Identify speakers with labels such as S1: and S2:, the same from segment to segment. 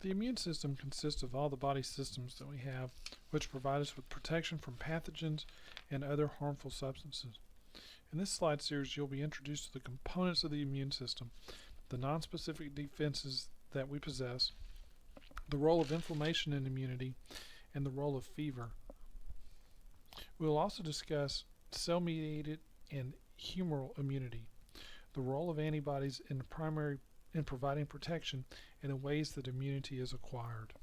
S1: The immune system consists of all the body systems that we have, which provide us with protection from pathogens and other harmful substances. In this slide series, you'll be introduced to the components of the immune system, the nonspecific defenses that we possess, the role of inflammation in immunity, and the role of fever. We will also discuss cell-mediated and humoral immunity, the role of antibodies in providing protection, and the ways that immunity is acquired.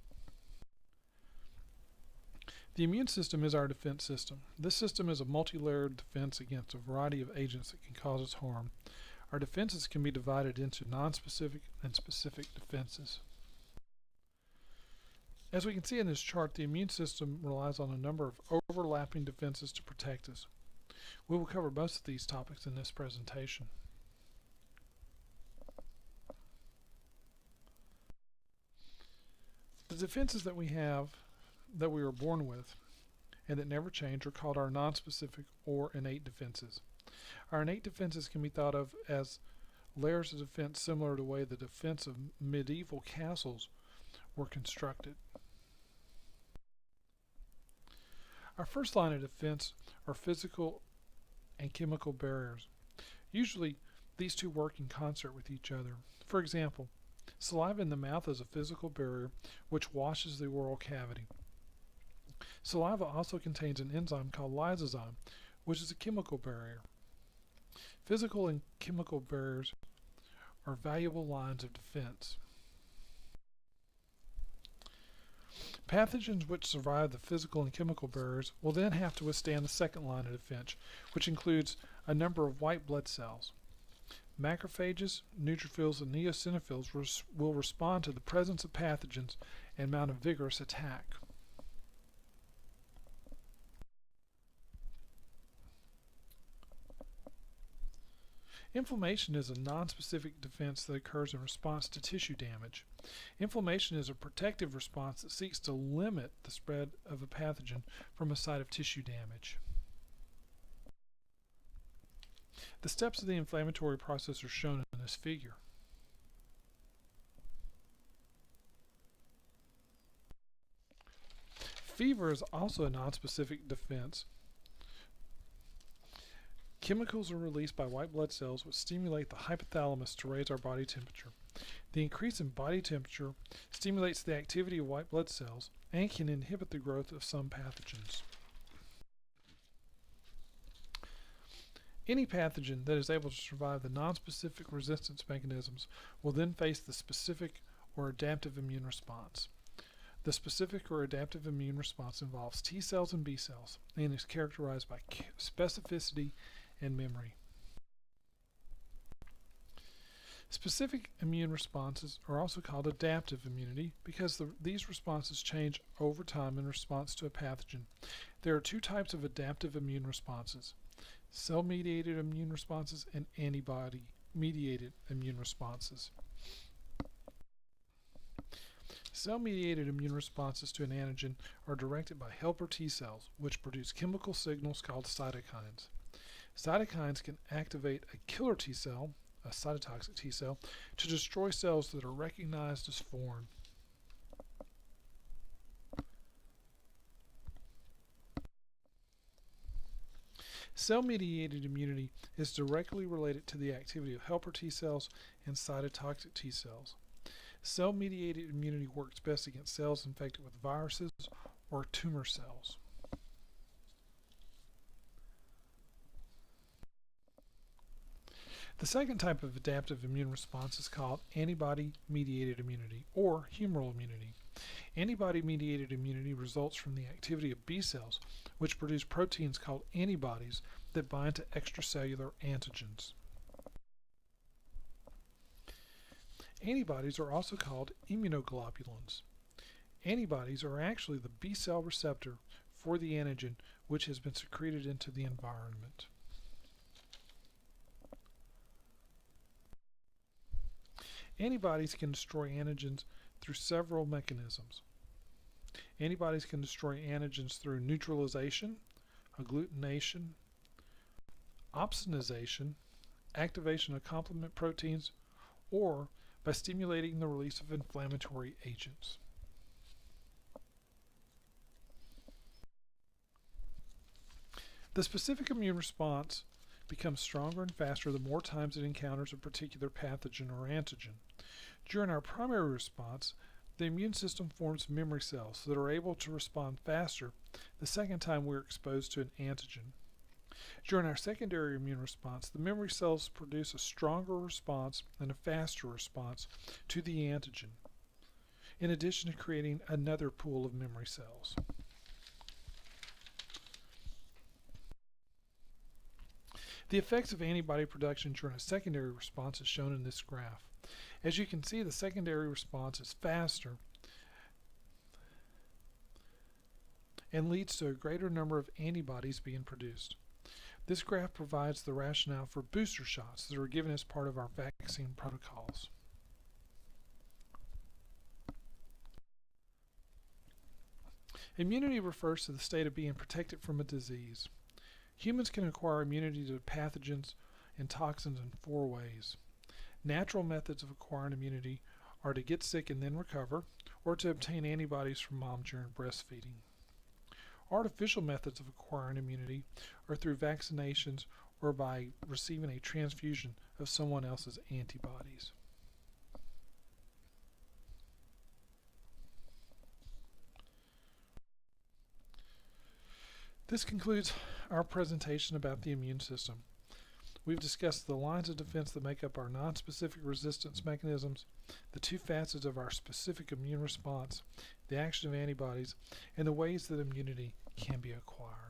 S1: The immune system is our defense system. This system is a multi-layered defense against a variety of agents that can cause us harm. Our defenses can be divided into nonspecific and specific defenses. As we can see in this chart, the immune system relies on a number of overlapping defenses to protect us. We will cover most of these topics in this presentation. The defenses that we have, that we are born with, and that never change are called our nonspecific or innate defenses. Our innate defenses can be thought of as layers of defense similar to the way the defense of medieval castles were constructed. Our first line of defense are physical and chemical barriers. Usually, these two work in concert with each other. For example, saliva in the mouth is a physical barrier which washes the oral cavity. Saliva also contains an enzyme called lysozyme, which is a chemical barrier. Physical and chemical barriers are valuable lines of defense. Pathogens which survive the physical and chemical barriers will then have to withstand the second line of defense, which includes a number of white blood cells. Macrophages, neutrophils, and eosinophils will respond to the presence of pathogens and mount a vigorous attack. Inflammation is a nonspecific defense that occurs in response to tissue damage. Inflammation is a protective response that seeks to limit the spread of a pathogen from a site of tissue damage. The steps of the inflammatory process are shown in this figure. Fever is also a nonspecific defense. Chemicals are released by white blood cells which stimulate the hypothalamus to raise our body temperature. The increase in body temperature stimulates the activity of white blood cells and can inhibit the growth of some pathogens. Any pathogen that is able to survive the nonspecific resistance mechanisms will then face the specific or adaptive immune response. The specific or adaptive immune response involves T cells and B cells and is characterized by specificity and memory. Specific immune responses are also called adaptive immunity because these responses change over time in response to a pathogen. There are two types of adaptive immune responses: cell-mediated immune responses and antibody-mediated immune responses. Cell-mediated immune responses to an antigen are directed by helper T cells, which produce chemical signals called cytokines. Cytokines can activate a killer T cell, a cytotoxic T cell, to destroy cells that are recognized as foreign. Cell-mediated immunity is directly related to the activity of helper T cells and cytotoxic T cells. Cell-mediated immunity works best against cells infected with viruses or tumor cells. The second type of adaptive immune response is called antibody-mediated immunity or humoral immunity. Antibody-mediated immunity results from the activity of B cells, which produce proteins called antibodies that bind to extracellular antigens. Antibodies are also called immunoglobulins. Antibodies are actually the B cell receptor for the antigen which has been secreted into the environment. Antibodies can destroy antigens through several mechanisms. Antibodies can destroy antigens through neutralization, agglutination, opsonization, activation of complement proteins, or by stimulating the release of inflammatory agents. The specific immune response becomes stronger and faster the more times it encounters a particular pathogen or antigen. During our primary response, the immune system forms memory cells that are able to respond faster the second time we're exposed to an antigen. During our secondary immune response, the memory cells produce a stronger response and a faster response to the antigen, in addition to creating another pool of memory cells. The effects of antibody production during a secondary response is shown in this graph. As you can see, the secondary response is faster and leads to a greater number of antibodies being produced. This graph provides the rationale for booster shots that are given as part of our vaccine protocols. Immunity refers to the state of being protected from a disease. Humans can acquire immunity to pathogens and toxins in 4 ways. Natural methods of acquiring immunity are to get sick and then recover, or to obtain antibodies from mom during breastfeeding. Artificial methods of acquiring immunity are through vaccinations or by receiving a transfusion of someone else's antibodies. This concludes our presentation about the immune system. We've discussed the lines of defense that make up our nonspecific resistance mechanisms, the 2 facets of our specific immune response, the action of antibodies, and the ways that immunity can be acquired.